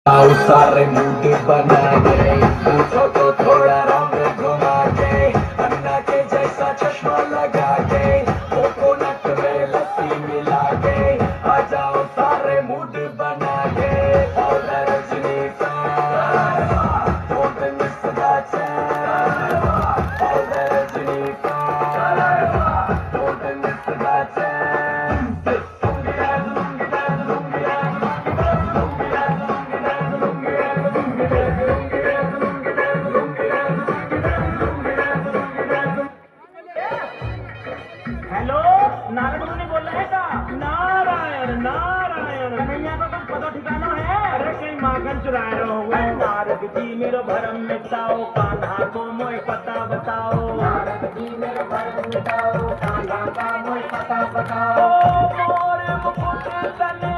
सारे मूड बना के मूठों को थोड़ा रंग घुमा के अन्ना के जैसा चश्मा लगा के कोकोनट में लस्सी मिला के आ जाओ सारे मूड बना के और Rajinikanth don't miss that chance और Rajinikanth don't miss that chance hello, Narad मुनि बोल रहे का? नारायण नारायण। कन्हैया का कुछ पता ठिकाना है? अरे कहीं माखन चुरा रहे हो? नारद जी मेरो भरम मिटाओ, कान्हा को मोय पता बताओ। नारद जी मेरो भरम मिटाओ, कान्हा का मोय पता बताओ। मोरे मुकुट तले